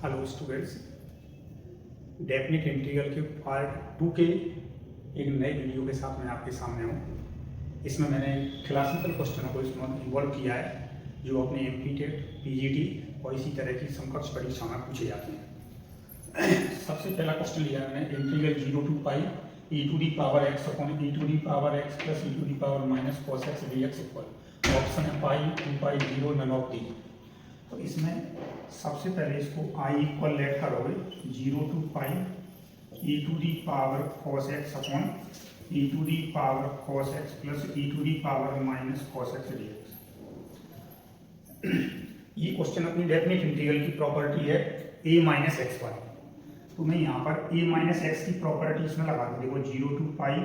Hello students, definite integral के part 2 के एक नए वीडियो के साथ मैं आपके सामने हूँ। इसमें मैंने क्लासिकल क्वेश्चनों को इसमें इन्वॉल्व किया है जो अपने एमपीटेट, पीजीटी और इसी तरह की समकक्ष परीक्षा में पूछे जाते हैं। सबसे पहला क्वेश्चन लिया मैंने integral 0 to pi e to the power x upon e to the power x plus e to the power minus cos x dx equal option है pi 2 pi 0 none of D. तो इसमें सबसे पहले इसको i equal let करोगे 0 to pi e to the power cos x upon e to the power cos x plus e to the power minus cos x dx। ये question अपनी definite integral की property है a minus x वाली। तो मैं यहाँ पर a minus x की प्रॉपर्टी इसमें लगा दूँ। देखो 0 to पाई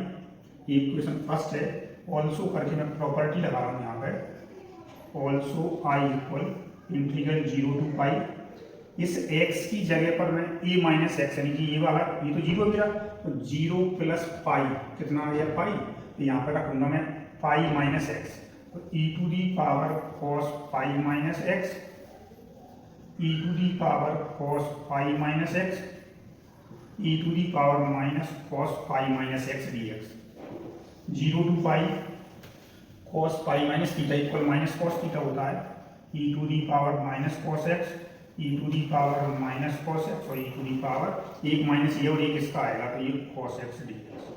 ये इक्वेशन फर्स्ट है, ऑल्सो करके मैं प्रॉपर्टी लगा रहा हूँ यहाँ पर also i equal integral 0 to पाई इस x की जगह पर मैं a माइनस एक्स यानी कि ये वाला ये तो 0 मेरा, तो 0 प्लस पाई कितना आ गया पाई, तो यहाँ पर रखूंगा मैं पाई माइनस एक्स। तो e to the power cos pi minus x e to the power cos pi minus x e to the power minus cos pi minus x dx। 0 to pi cos pi minus theta equal minus cos theta होता है e to the power minus cos x e to the power minus cos x और e to the power एक minus ये और एक इसका आएगा तो ये cos x dx।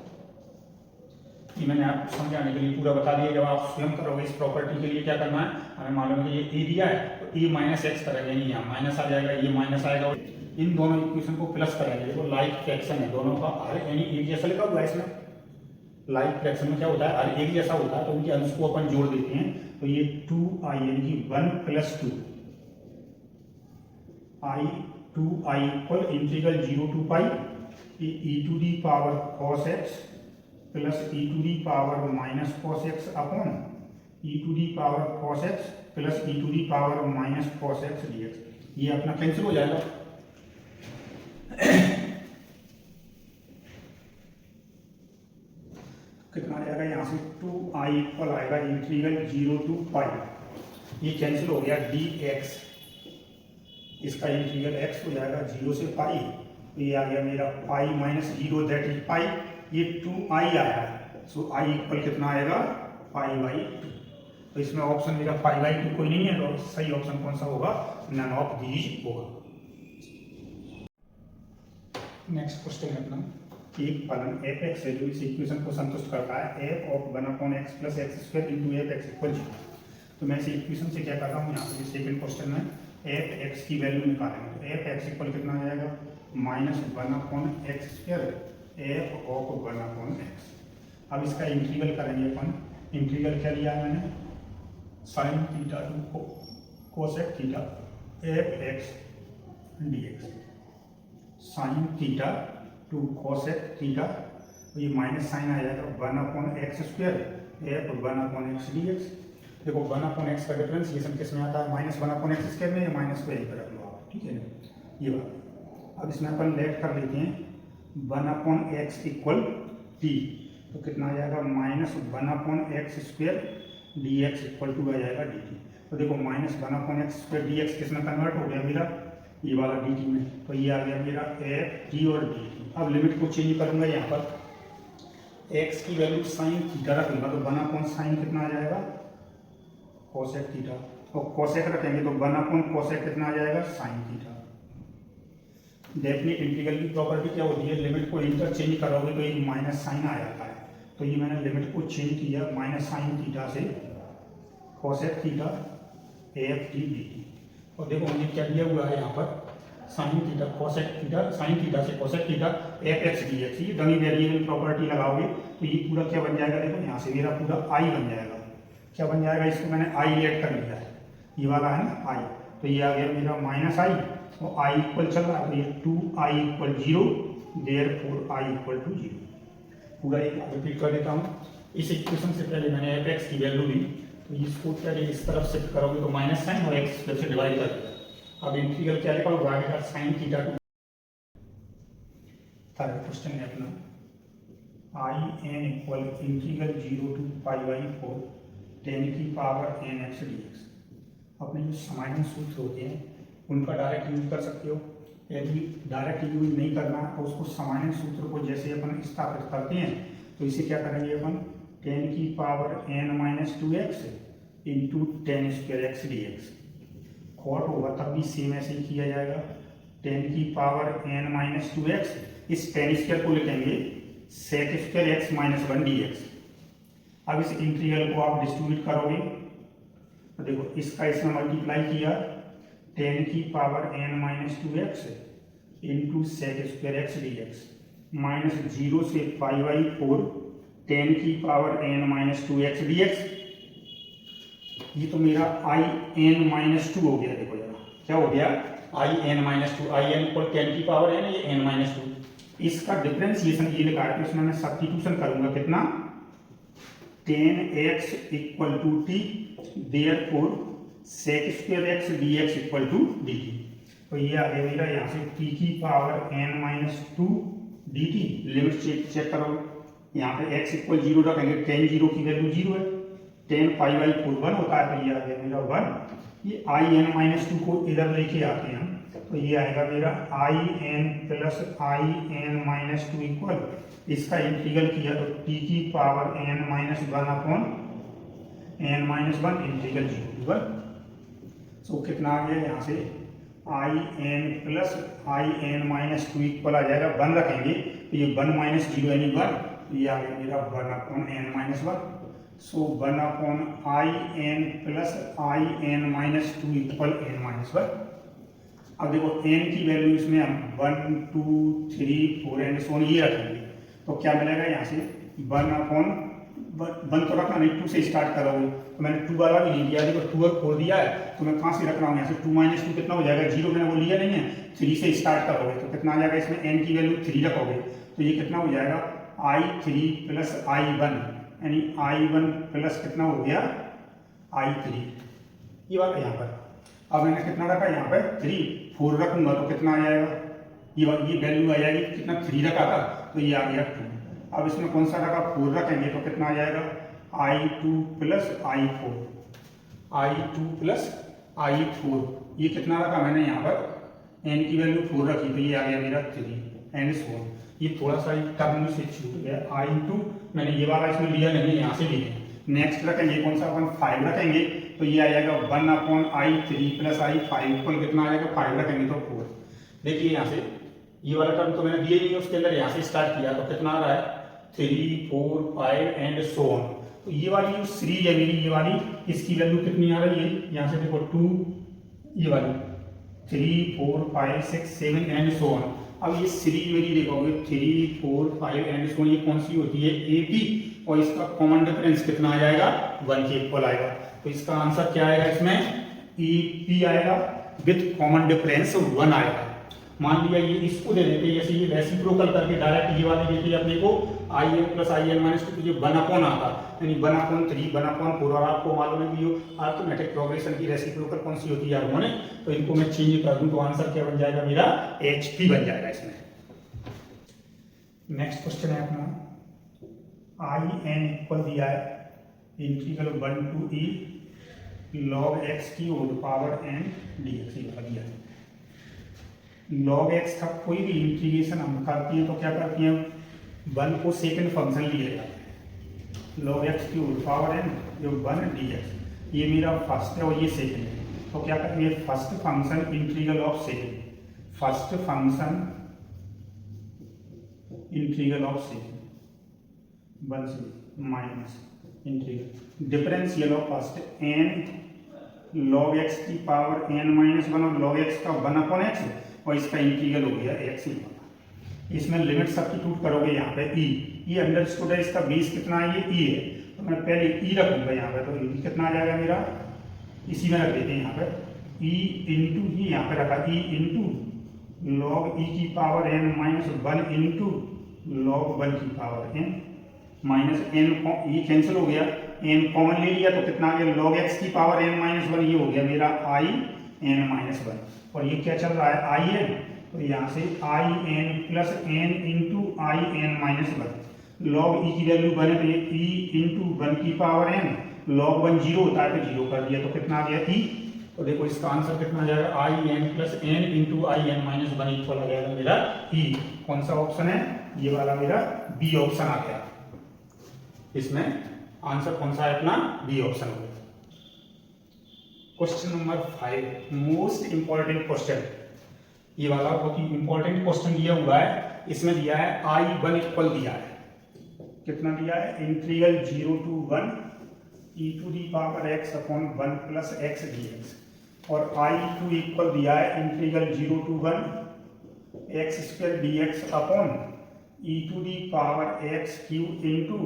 ये मैंने आपको समझाने के लिए पूरा बता दिया। जब आप स्वयं करोगे इस प्रॉपर्टी के लिए क्या करना है, हमें मालूम है कि ये एरिया है तो e माइनस एक्स करेंगे, नहीं यहाँ माइनस आ जाएगा, ये माइनस आएगा और इन दोनों इक्वेशन को प्लस करेंगे। देखो लाइक फ्रैक्शन है दोनों का, हर यानी एक जैसा लिखा हुआ है इसमें। लाइक फ्रैक्शन में क्या होता है, हर एक जैसा होता है तो उनके अंश को अपन जोड़ देते हैं। तो ये 2i यानी कि 1 plus 2 i 2i equal integral 0 to pi e to the power cos x plus e to the power minus cos x upon e to the power cos x plus e to the power minus cos x dx। ये अपना cancel हो जाएगा। कितना आ जाएगा यहाँ से 2i equal आएगा इंटीग्रल 0 to पाई, ये कैंसिल हो गया dx, इसका इंटीग्रल x हो जाएगा 0 से पाई, तो ये आ गया मेरा pi minus 0 that is pi, ये 2i आया है। सो i इक्वल कितना आएगा पाई बाई 2। तो इसमें ऑप्शन मेरा पाई बाई 2 कोई नहीं है, तो सही ऑप्शन कौन सा होगा, नन ऑफ दीज होगा। नेक्स्ट क्वेश्चन है अपना एक फलन एफ एक्स है जो इस इक्वेशन को संतुष्ट करता है F of 1 upon x plus x square into F x equal 0। तो मैं इस इक्वेशन से क्या कर रहा हूँ, यहाँ पे सेकंड क्वेश्चन में एफ एक्स की वैल्यू निकालेंगे। तो एफ एक्स इक्वल कितना आ जाएगा minus 1 upon x square F of 1 upon x. अब इसका इंटीग्रल करेंगे अपन। इंटीग्रल क्या लिया है मैंने, sine theta to cosec theta f x dx, sine theta to cosec theta, तो ये माइनस साइन आ जाएगा 1 upon x square f 1 upon x dx. देखो 1 अपॉन एक्स का डिफरेंशिएशन किस में आता है, माइनस 1 अपॉन एक्स स्क्वायर में, या माइनस को यहीं पर रख लो आप, ठीक है ना ये बात। अब इसमें अपन लेट कर लेते हैं 1 अपॉन एक्स इक्वल टी, तो कितना आ जाएगा minus 1 upon x square d x equal to आ जाएगा डी टी। तो देखो minus 1 upon x square d x किस में कन्वर्ट हो गया मेरा, ये वाला डी टी में, तो ये आ गया मेरा एफ टी और डी टी। अब लिमिट को चेंज करूंगा, यहाँ पर एक्स की वैल्यू साइन थीटा रखूंगा तो 1 अपॉन साइन कितना आ जाएगा कोसेक थीटा, और कोसेक रखेंगे तो 1 अपॉन कोसेक कितना आ जाएगा साइन थीटा। डेफिनेट इंटीग्रल की प्रॉपर्टी क्या होती है, लिमिट को इंटरचेंज करोगे तो एक माइनस साइन आ जाता है। तो ये मैंने लिमिट को चेंज किया माइनस साइन थीटा से cosec theta f t d t. और देखो मुझे क्या दिया हुआ है यहाँ पर sine theta cosec theta, sine theta से cosec theta f x d x. ये डमी वेरिएबल प्रॉपर्टी लगाओगे तो ये पूरा क्या बन जाएगा, देखो यहाँ से मेरा पूरा आई बन जाएगा। क्या बन जाएगा, इसको मैंने आई लेट कर लिया है, ये वाला है ना आई, तो ये आ गया मेरा माइनस आई और आई इक्वल चल रहा है, तो ये 2i equal 0 therefore I equal to 0। पूरा एक रिपीट कर देता हूँ। इस इक्वेशन से पहले मैंने एफ एक्स की वैल्यू ली, तो इसको पहले इस तरफ शिफ्ट करोगे तो माइनस साइन और एक्स स्क्वायर से डिवाइड कर दिया। अब इंटीग्रल क्या लिखा होगा आगे का sine theta to. Third question है अपना I n equal integral 0 to pi by 4 10 की power n x d x. अपने जो समाकलन सूत्र होते हैं उनका डायरेक्ट यूज कर सकते हो। यदि डायरेक्ट यूज नहीं करना तो उसको सामान्य सूत्र को जैसे अपन स्थापित करते हैं तो इसे क्या करेंगे अपन 10 की power n minus 2x into 10 square x d x. Cot होगा तब भी सेम ऐसे ही किया जाएगा 10 की पावर n माइनस 2x, इस 10 स्क्वायर को लिखेंगे sec square x minus 1 d x. अब इस इंटीग्रल को आप डिस्ट्रीब्यूट करोगे तो देखो इसका इसमें मल्टीप्लाई किया 10 की power n minus 2x into sec square x d x minus 0 से पाई बाई 4 10 की power n minus 2x d x. ये तो मेरा i n माइनस 2 हो गया। देखो जरा क्या हो गया i n minus 2, i n equal 10 की पावर n, ये n माइनस 2। इसका डिफरेंशिएशन ये लिखा है तो इसमें मैं सब्स्टिट्यूशन करूंगा कितना 10x equal to t, therefore sec square x d x equal to d t. तो ये आ गया मेरा यहाँ से t की power n minus 2 d t. Limit check करो, यहाँ पे x इक्वल 0 रखेंगे, 10 0 की वैल्यू 0 है, 10 पाई बाई 4 1 होता है, तो ये आ गया मेरा 1। ये i n माइनस 2 को इधर लेके आते हैं तो ये आएगा मेरा i n plus i n minus 2 equal, इसका इंटीग्रल किया तो t की power n minus 1 upon n minus 1 integral 0 to 1। So कितना आ गया यहाँ से i n plus i n minus 2 equal आ जाएगा 1 रखेंगे तो ये 1 माइनस 0 यानी 1, तो ये आ गया मेरा 1 upon n minus 1। So 1 upon i n plus i n minus 2 equal n minus 1। अब देखो n की वैल्यू इसमें हम 1 2 3 4 एंड सो ये रखेंगे तो क्या मिलेगा यहाँ से 1 अपॉन 1 तो रखना नहीं, 2 से स्टार्ट करोगे तो मैंने 2 वाला भी नहीं लिया। देखो 2 और 4 दिया है तो मैं कहाँ से रख रहा हूँ यहाँ से 2 माइनस 2 कितना हो जाएगा 0, मैंने वो लिया नहीं है। 3 से स्टार्ट करोगे तो कितना आ जाएगा, इसमें n की वैल्यू 3 रखोगे तो ये कितना हो जाएगा i3 प्लस i1, यानी i1 प्लस कितना हो गया i3, ये वाला यहाँ पर। अब मैंने कितना रखा यहाँ पर 3, 4 रखूंगा तो कितना आ जाएगा, ये वैल्यू आ जाएगी कितना 3 रखा था तो ये आ गया 2। अब इसमें कौन सा रखा 4 रखेंगे तो कितना आ जाएगा i2 plus i4, i2 plus i4, ये कितना रखा मैंने यहाँ पर n की वैल्यू 4 रखी तो ये आ गया मेरा 3 एंड 4। ये थोड़ा सा टर्म से छूट गया, i2 मैंने ये वाला इसमें लिया नहीं, यहाँ से लिया। नेक्स्ट रखेंगे कौन सा अपन 5 रखेंगे तो ये आ जाएगा 1 upon i3 plus i5 equal कितना आ जाएगा 5 रखेंगे तो 4। देखिए यहाँ से ये वाला टर्म तो मैंने दिया ही नहीं, उसके अंदर यहाँ से स्टार्ट किया तो कितना आ रहा है 3 4 5 एंड सो ऑन। तो ये वाली जो सीरीज है मेरी, ये वाली इसकी वैल्यू कितनी आ रही है यहाँ से देखो 2, ये वाली 3 4 5 6 7 एंड सो ऑन। अब ये सीरीज मेरी देखोगे 3 4 5 एंड सो ऑन, ये कौन सी होती है AP, और इसका कॉमन डिफरेंस कितना आ जाएगा 1 के इक्वल आएगा। तो इसका आंसर क्या आएगा, इसमें EP आएगा विथ कॉमन डिफरेंस 1 आएगा। मान लिया ये इसको दे देते, जैसे ये रेसिप्रोकल करके डायरेक्ट ये वाले देते अपने को i n plus i n minus 2, ये 1 अपॉन आता, यानी 1 अपॉन 3 1 अपॉन 4, और आपको मालूम है कि ये अर्थमेटिक प्रोग्रेशन की रेसिप्रोकल कौन सी होती है हार्मोनिक, तो इनको मैं चेंज कर दूं तो आंसर क्या बन जाएगा मेरा HP बन जाएगा इसमें। नेक्स्ट क्वेश्चन है अपना i n इक्वल दिया है integral 1 to e log x की होल पावर n dx दिया है। log x का कोई भी इंटीग्रेशन हम करते हैं तो क्या करते हैं 1 को सेकंड फंक्शन लिया जाता है, log x की होल पावर n जो 1 dx, ये मेरा फर्स्ट है और ये सेकंड है। तो क्या करते हैं first function integral of second, first function integral of second 1 से minus integral differential of first n log x की पावर n माइनस 1 और log x का 1 अपॉन x, और इसका इंटीग्रल हो गया x ही। इसमें लिमिट सब्स्टिट्यूट करोगे यहाँ पे e, ये अंडरस्टूड है, इसका बेस कितना है ये e है, तो मैं पहले e रखूंगा यहाँ पे, तो e कितना आ जाएगा मेरा, इसी में रख देते हैं यहाँ पे e इंटू, ये यहाँ पे रखा e इंटू log e की power n minus 1 into log 1 की पावर n माइनस n, ये कैंसिल हो गया, n कॉमन ले लिया तो कितना आ गया log x की पावर n माइनस 1, ये हो गया मेरा i n माइनस 1, और ये क्या चल रहा है i n, तो यहाँ से i n plus n into i n minus 1, log e की वैल्यू 1 है तो ये e इंटू 1 की पावर n, log 1 0 होता है तो 0 कर दिया तो कितना आ गया e, तो देखो इसका आंसर कितना आ जाएगा, i n plus n into i n minus one equal आ जाएगा मेरा ई। कौन सा ऑप्शन है, ये वाला मेरा बी ऑप्शन आ गया। इसमें आंसर कौन सा है अपना, बी ऑप्शन हो गया। Question number 5, most important question, ये वाला बहुत ही इंपॉर्टेंट क्वेश्चन दिया हुआ है। इसमें दिया है आई वन इक्वल दिया है, कितना दिया है, integral 0 to 1 e to the power x upon 1 plus x d x, और आई टू इक्वल दिया है integral 0 to 1 x square d x upon e to the power x cube into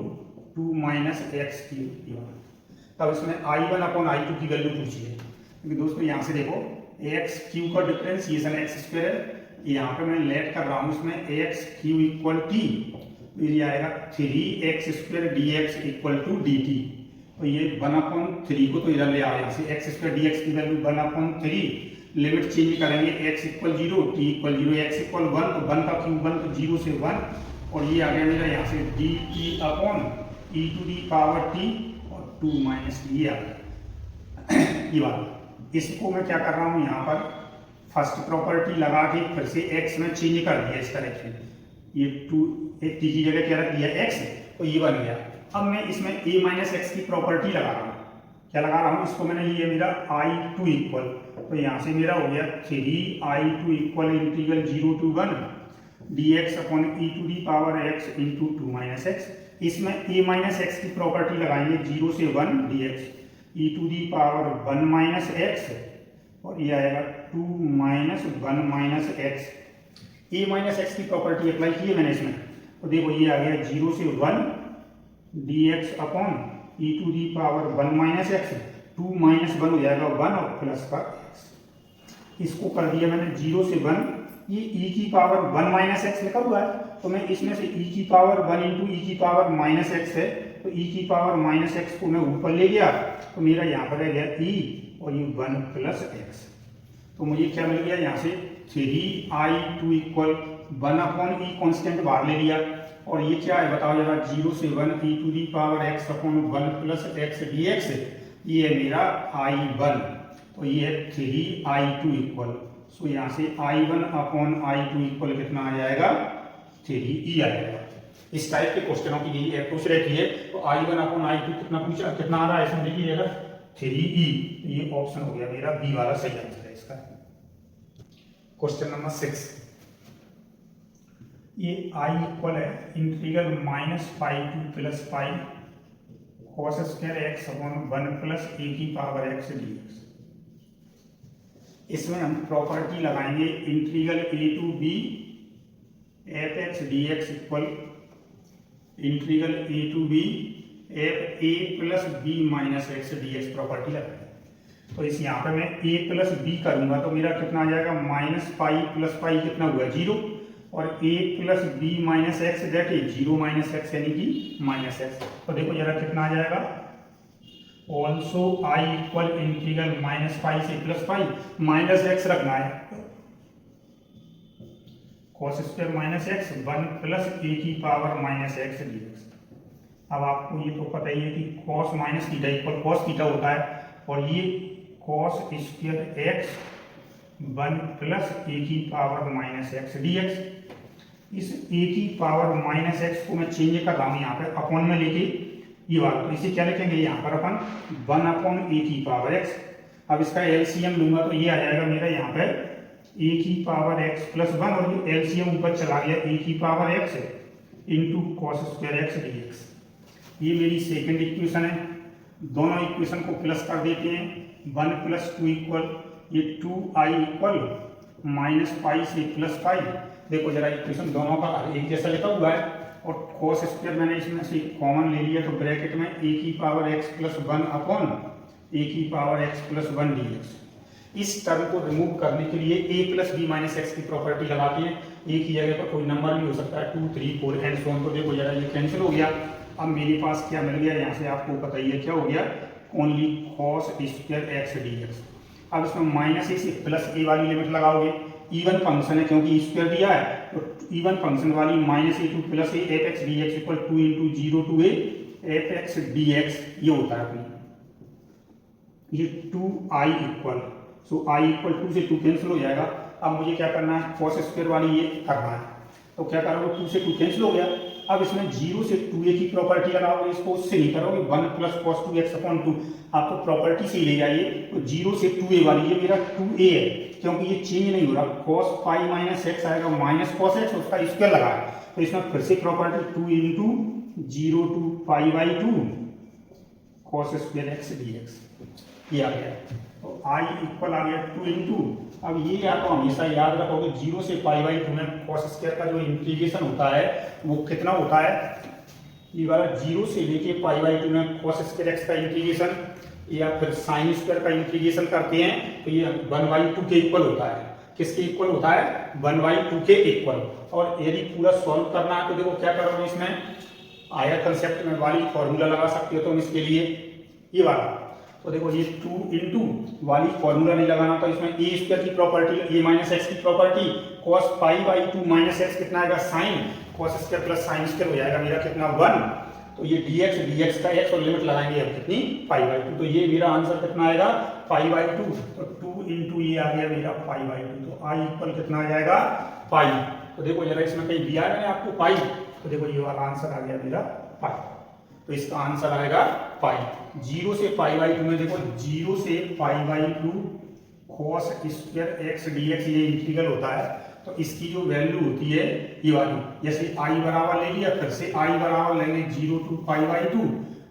2 minus x cube. तब इसमें i1 upon i2 की value पूछी है, क्योंकि दोस्तों यहाँ से देखो एक्स क्यूब का डिफरेंशिएशन एक्स स्क्वायर है, यहाँ पे मैं लेट कर रहा हूँ इसमें एक्स क्यूब इक्वल टी, तो ये आएगा 3x square d x equal to d t. तो ये 1/3 को तो इधर ले आओ, यहाँ से एक्स स्क्वायर डी एक्स की वैल्यू 1/3, लिमिट चेंज करेंगे x equal 0 t equal 0, x equal 1 तो 1 का क्यूब 1 तो 0 से 1, और ये आ गया मेरा यहाँ से d t upon e to the power t और 2 माइनस ये आ गया ये वाला। इसको मैं क्या कर रहा हूँ, यहाँ पर फर्स्ट प्रॉपर्टी लगा के फिर से x में चेंज कर दिया इस तरह से, ये 2 एक t की जगह क्या रख दिया x, तो ये बन गया। अब मैं इसमें a माइनस एक्स की प्रॉपर्टी लगा रहा हूँ, क्या लगा रहा हूँ, इसको मैंने ये मेरा i2 इक्वल, तो यहाँ से मेरा हो गया 3i2 equal integral 0 to 1 dx upon e to the power x into 2 minus x. इसमें a माइनस एक्स की प्रॉपर्टी लगाएंगे 0 से 1 dx e to the power 1 minus x, और ये आएगा 2 minus 1 minus x. a minus x की property apply की है मैंने इसमें, तो देखो ये आ गया 0 से 1 dx upon e to the power 1 minus x, 2 minus 1 हो जाएगा 1 और प्लस का x। इसको कर दिया मैंने 0 से 1, ये e की पावर 1 माइनस एक्स लिखा हुआ है, तो मैं इसमें से e की पावर 1 इंटू ई की पावर माइनस एक्स है, तो e की पावर माइनस एक्स को मैं ऊपर ले गया, तो मेरा यहाँ पर रह गया e और ये 1 प्लस एक्स। तो मुझे क्या मिल गया, यहाँ से 3i2 इक्वल 1 अपॉन ई कॉन्स्टेंट बाहर ले लिया, और ये क्या है बताओ जरा, 0 से 1 e to the power x upon 1 plus x d x, ये है मेरा i1, तो ये है 3i2 इक्वल, सो यहाँ से i1 अपॉन i2 इक्वल कितना आ जाएगा, 3e आ जाएगा। इस टाइप के क्वेश्चनों की यही पूछ रही है, तो i1 अपॉन i2 कितना आ रहा है, इसमें देखिएगा 3e, ये ऑप्शन हो गया मेरा बी वाला सही आंसर है इसका। क्वेश्चन नंबर 6, ये i इक्वल है integral minus pi to plus pi cos square x upon 1 plus a की पावर एक्स डी एक्स। इसमें हम प्रॉपर्टी लगाएंगे integral a to b f x d x equal integral a to b f a plus b minus x d x property लगाएंगे। तो इस यहाँ पे मैं a प्लस बी करूंगा तो मेरा कितना आ जाएगा, माइनस पाई प्लस पाई कितना हुआ 0, और a plus b minus x that is 0 minus x यानी कि माइनस एक्स। तो देखो जरा कितना आ जाएगा, also i equal integral minus pi से प्लस पाई, माइनस एक्स रखना है, cos square minus x 1 plus a की power minus x d x. अब आपको ये तो पता ही है कि cos minus theta equal cos theta होता है, और ये cos square x 1 plus a की power minus x d x. इस ए की पावर माइनस एक्स को मैं चेंज कर रहा हूँ यहाँ पे अपॉन में लेके, ये वाला, तो इसे क्या लिखेंगे यहाँ पर अपन 1 अपॉन ए की पावर एक्स। अब इसका एलसीएम लूंगा तो ये आ जाएगा मेरा यहाँ पे ए की पावर एक्स प्लस 1, और ये एलसीएम ऊपर चला गया ए की power x into cos square x d x. ये मेरी सेकेंड इक्वेशन है, दोनों इक्वेशन को प्लस कर देते हैं, 1 प्लस 2 इक्वल ये 2i इक्वल माइनस पाई से प्लस पाई। देखो जरा इक्वेशन दोनों का एक जैसा लिखा हुआ है, और कॉस स्क्वायर मैंने इसमें से कॉमन ले लिया, तो ब्रैकेट में ए की power x plus 1 upon a की power x plus 1 d x. इस टर्म को रिमूव करने के लिए a plus b minus x की प्रॉपर्टी लगाते हैं, a की जगह पर कोई नंबर भी हो सकता है 2 3 4 एंड सो ऑन। तो देखो जरा ये कैंसिल हो गया, अब मेरे पास क्या मिल गया, यहाँ से आपको पता ही है क्या हो गया, only cos square x d x. अब इसमें माइनस ए से प्लस ए वाली लिमिट लगाओगे, इवन फंक्शन है क्योंकि स्क्वायर दिया है, तो इवन फंक्शन वाली minus a to plus a f x d x equal 2 into 0 to a f x d x, ये होता है अपनी, ये 2i equal so I equal 2 से 2 कैंसिल हो जाएगा। अब मुझे क्या करना है, कॉस स्क्वायर वाली ये करना है, तो क्या करोगे, 2 से 2 कैंसिल हो गया। अब इसमें 0 से 2a की प्रॉपर्टी लगाओगे, इसको उससे नहीं करोगे, 1 प्लस कॉस 2x अपॉन 2 आप तो प्रॉपर्टी से ही ले जाइए। तो 0 से 2a वाली ये मेरा 2a है, क्योंकि ये चेंज नहीं हो रहा, cos पाई माइनस एक्स आएगा माइनस कॉस एक्स, उसका स्क्वायर लगा है, तो इसमें फिर से property 2 into 0 to pi by 2 cos square x d x ये आ गया। तो आई इक्वल आ गया 2 इंटू, अब ये या तो हमेशा याद रखोगे 0 से पाई बाई 2 में कॉस स्क्वायर का जो इंटीग्रेशन होता है वो कितना होता है, ये वाला 0 से लेके पाई बाई 2 में कॉस स्क्वायर एक्स का इंटीग्रेशन या फिर साइन स्क्वायर का इंटीग्रेशन करते हैं तो ये 1/2 के इक्वल होता है। किसके इक्वल होता है, 1/2 के इक्वल। और यदि पूरा सॉल्व करना है तो देखो क्या करोगे, इसमें आयर कंसेप्ट में वाली फॉर्मूला लगा सकते हो तुम इसके लिए, ये वाला। तो देखो ये 2 इंटू वाली फॉर्मूला नहीं लगाना, तो इसमें ए स्क्वायर की प्रॉपर्टी, ए माइनस एक्स की property, cos pi by 2 minus x कितना आएगा, sine cos square plus sine square हो जाएगा मेरा कितना 1, तो ये dx का x और लिमिट लगाएंगे अब कितनी पाई बाई 2, तो ये मेरा आंसर कितना आएगा पाई बाई 2, तो 2 इंटू ये आ गया मेरा पाई बाई 2, तो आई इक्वल कितना आ जाएगा पाई। तो देखो जरा इसमें कहीं दिया है मैंने आपको पाई, तो देखो ये वाला आंसर आ गया मेरा पाई, तो इसका आंसर आएगा पाई। 0 से पाई बाई 2 में देखो 0 से pi by 2 cos square x dx ये इंटीग्रल होता है, तो इसकी जो वैल्यू होती है ये वाली, जैसे i बराबर ले लिया, फिर से i बराबर लेंगे 0 टू पाई बाई 2,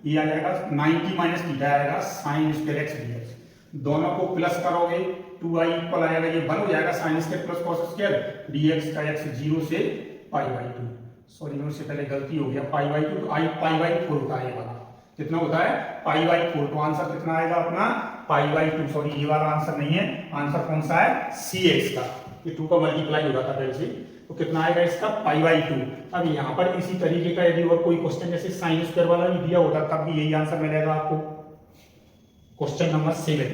ये आ जाएगा 90 माइनस थीटा आएगा साइन स्क्वायर एक्स dx, दोनों को प्लस करोगे 2i इक्वल आएगा, ये 1 हो जाएगा sine square plus cos square dx का x 0 से पाई बाई 2, सॉरी उससे पहले गलती हो गया, पाई बाई 2, तो आई पाई बाई 4 होता है, ये वाला कितना होता है पाई बाई 4, तो आंसर कितना आएगा अपना पाई बाई 2, सॉरी ये वाला आंसर नहीं है, आंसर कौन सा है cx का, ये 2 का मल्टीप्लाई हो रहा था पहले से, तो कितना आएगा इसका पाई बाई 2। अब यहाँ पर इसी तरीके का यदि और कोई क्वेश्चन जैसे साइन स्क्वायर वाला भी दिया होता तब भी यही आंसर मिलेगा आपको। क्वेश्चन नंबर 7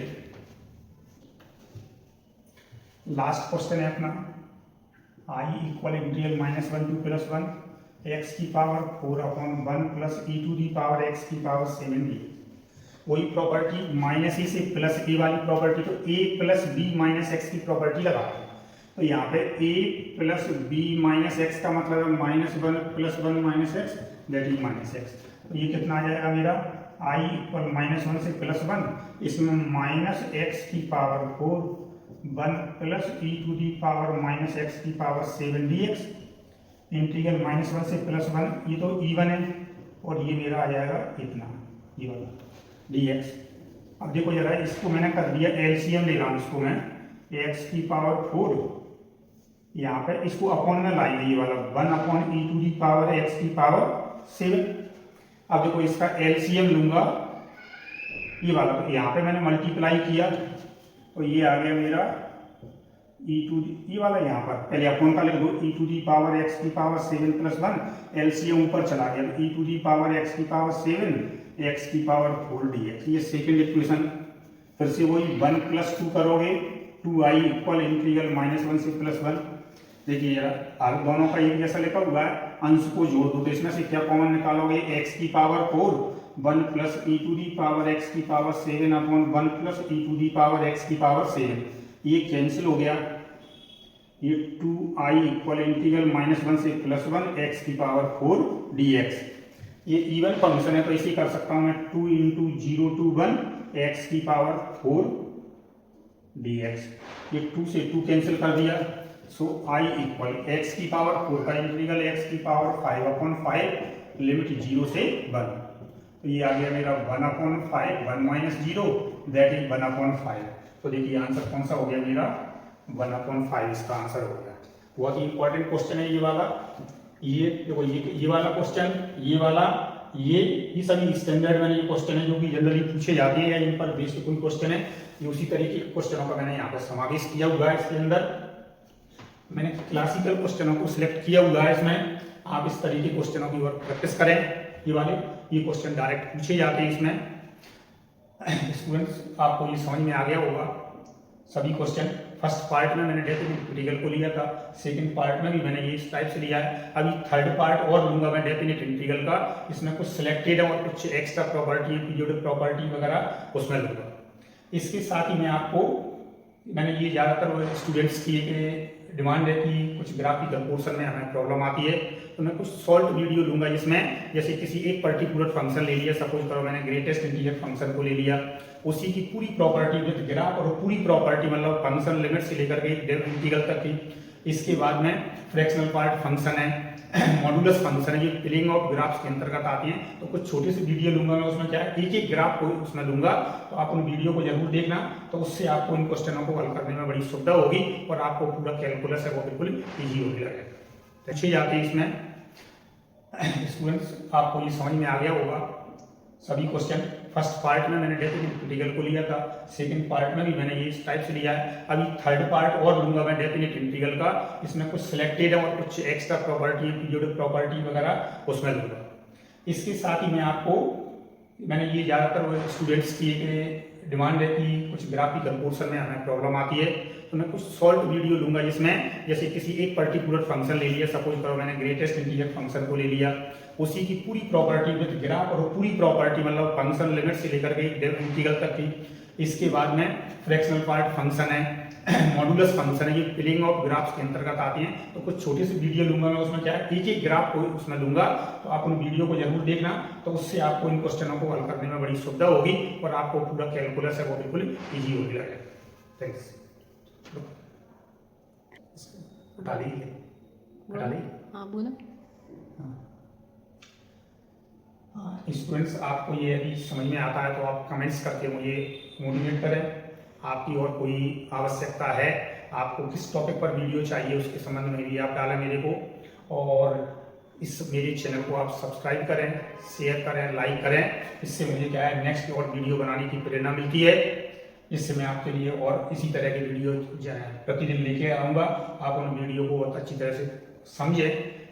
लास्ट क्वेश्चन है अपना, I equal integral -1 to +1 x की power 4 upon 1 plus e to the power x की पावर 7d, वही प्रॉपर्टी माइनस ए से प्लस ए वाली प्रॉपर्टी, तो a plus b minus x की प्रॉपर्टी लगा है, तो यहाँ पे a plus b minus x का मतलब है -1 plus 1 minus x that is minus x, तो ये कितना आ जाएगा मेरा i इक्वल -1 से +1, इसमें माइनस एक्स की power 4 1 plus e to the power minus x की पावर 7 dx, इंटीग्रल -1 से +1, ये तो e1 है और ये मेरा आ जाएगा इतना ये वाला dx। अब देखो जरा इसको मैंने कर दिया एलसीएम ले रहा हूँ, इसको मैं x की पावर 4 यहाँ पे इसको अपॉन में लाएंगे, ये वाला 1 upon e to the power x की पावर 7। अब देखो इसका एलसीएम लूंगा ये वाला, तो यहाँ पे मैंने मल्टीप्लाई किया तो ये आ गया मेरा e टू ये वाला, यहाँ पर पहले अपॉन का लिख दो, e to the power x की पावर 7 + 1, एलसीएम ऊपर चला गया, e to the power x की पावर 7 x की पावर 4 dx, ये सेकंड इक्वेशन। फिर से वही 1 + 2 करोगे, 2i इक्वल इंटीग्रल -1 से +1, देखिए यार दोनों का एक जैसा लिखा हुआ है, अंश को जोड़ दो, तो इसमें से क्या कॉमन निकालोगे, x की power 4 1 plus e to the power x की power 7 upon 1 plus e to the power x की पावर 7, ये कैंसिल हो गया, ये 2i इक्वल इंटीग्रल -1 से +1 x की पावर 4 dx, ये इवन फंक्शन है तो इसी कर सकता हूं मैं 2 इंटू 0 टू 1 x की पावर 4 dx, ये 2 से 2 कैंसिल कर दिया, सो i इक्वल x की पावर 4 का इंटीग्रल x की पावर 5 अपॉन 5 लिमिट 0 से 1, तो ये आ गया मेरा 1/5 1 माइनस 0 दैट इज 1/5, तो देखिए आंसर कौन सा हो गया मेरा 1/5 इसका आंसर हो गया। बहुत ही इंपॉर्टेंट क्वेश्चन है ये वाला, ये देखो ये वाला क्वेश्चन, ये वाला, ये सभी स्टैंडर्ड में ये क्वेश्चन है जो कि जनरली पूछे जाते हैं या इन पर बेस्ड कोई क्वेश्चन है, ये उसी तरीके के क्वेश्चनों का मैंने यहाँ पर समावेश किया हुआ है। इसके अंदर मैंने क्लासिकल क्वेश्चनों को सिलेक्ट किया हुआ है, इसमें आप इस तरीके क्वेश्चनों की और प्रैक्टिस करें, ये वाले ये क्वेश्चन डायरेक्ट पूछे जाते हैं इसमें। स्टूडेंट्स आपको ये समझ में आ गया होगा सभी क्वेश्चन। फर्स्ट पार्ट में मैंने डेफिनेट इंटीग्रल को लिया था, सेकंड पार्ट में भी मैंने ये इस टाइप से लिया है, अभी थर्ड पार्ट और लूंगा मैं डेफिनेट इंटीग्रल का, इसमें कुछ सिलेक्टेड और कुछ एक्स्ट्रा प्रॉपर्टी पीरियोडिक प्रॉपर्टी वगैरह उसमें लूंगा। इसके साथ ही मैं आपको मैंने ये ज़्यादातर स्टूडेंट्स की एक डिमांड है कि कुछ ग्राफिकल पोर्शन में हमें प्रॉब्लम आती है, तो मैं कुछ सॉल्व वीडियो लूंगा जिसमें जैसे किसी एक पर्टिकुलर फंक्शन ले लिया, सपोज करो मैंने ग्रेटेस्ट इंटीजर फंक्शन को ले लिया, उसी की पूरी प्रॉपर्टी विद ग्राफ और पूरी प्रॉपर्टी मतलब फंक्शन लिमिट से लेकर के इंटीग्रल तक की। इसके बाद में फ्रैक्शनल पार्ट फंक्शन है, मॉडुलस फंक्शन है, ये प्लेइंग ऑफ ग्राफ्स के अंतर्गत आती हैं। तो कुछ छोटी सी वीडियो लूंगा मैं, उसमें क्या है एक एक ग्राफ को उसमें लूंगा, तो आप उन वीडियो को जरूर देखना, तो उससे आपको इन क्वेश्चनों को हल करने में बड़ी सुविधा होगी और आपको पूरा कैलकुलस है वो बिल्कुल ईजी होने लगेगा। तो अच्छी जाती है इसमें स्टूडेंट्स, आपको ये समझ में आ गया होगा सभी क्वेश्चन। फर्स्ट पार्ट में मैंने डेफिनेट इंटीग्रल को लिया था, सेकंड पार्ट में भी मैंने ये इस टाइप से लिया है। अभी थर्ड पार्ट और लूंगा मैं डेफिनेट इंटीग्रल का, इसमें कुछ सिलेक्टेड है और कुछ एक्स्ट्रा प्रॉपर्टी, पीरियोडिक प्रॉपर्टी वगैरह उसमें लूंगा। इसके साथ ही मैं आपको, मैंने ये ज़्यादातर स्टूडेंट्स की एक डिमांड है कि कुछ ग्राफिकल पोर्शन में हमें प्रॉब्लम आती है, तो मैं कुछ सॉल्व वीडियो लूंगा जिसमें जैसे किसी एक पर्टिकुलर फंक्शन ले लिया, सपोज करो मैंने ग्रेटेस्ट इंटीजर फंक्शन को ले लिया, उसी की पूरी प्रॉपर्टी विद ग्राफ और पूरी प्रॉपर्टी मतलब फंक्शन लिमिट से लेकर के इंटीग्रल तक की। इसके बाद में फ्रैक्शनल पार्ट फंक्शन है, मॉडुलस फंक्शन है, ये प्लेइंग ऑफ ग्राफ्स के अंतर्गत आती हैं। तो कुछ छोटी सी वीडियो लूंगा मैं, उसमें क्या है एक एक ग्राफ को उसमें लूंगा, तो आप उन वीडियो को जरूर देखना, तो उससे आपको इन क्वेश्चनों को हल करने में बड़ी सुविधा होगी और आपको पूरा कैलकुलस है वो बिल्कुल ईजी होने लगेगा। थैंक्स। हटा दीजिए, हटा दीजिए। हाँ बोलो। स्टूडेंट्स, आपको ये यदि समझ में आता है तो आप कमेंट्स करके मुझे मोटिवेट करें। आपकी और कोई आवश्यकता है, आपको किस टॉपिक पर वीडियो चाहिए उसके संबंध में भी आप डालें मेरे को, और इस मेरे चैनल को आप सब्सक्राइब करें, शेयर करें, लाइक करें। इससे मुझे क्या है नेक्स्ट और वीडियो बनाने की प्रेरणा मिलती है, जिससे मैं आपके लिए और इसी तरह के वीडियो प्रतिदिन लेके आऊँगा। आप उन वीडियो को बहुत अच्छी तरह से समझें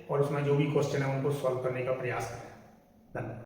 और उसमें जो भी क्वेश्चन है उनको सॉल्व करने का प्रयास करें। धन्यवाद।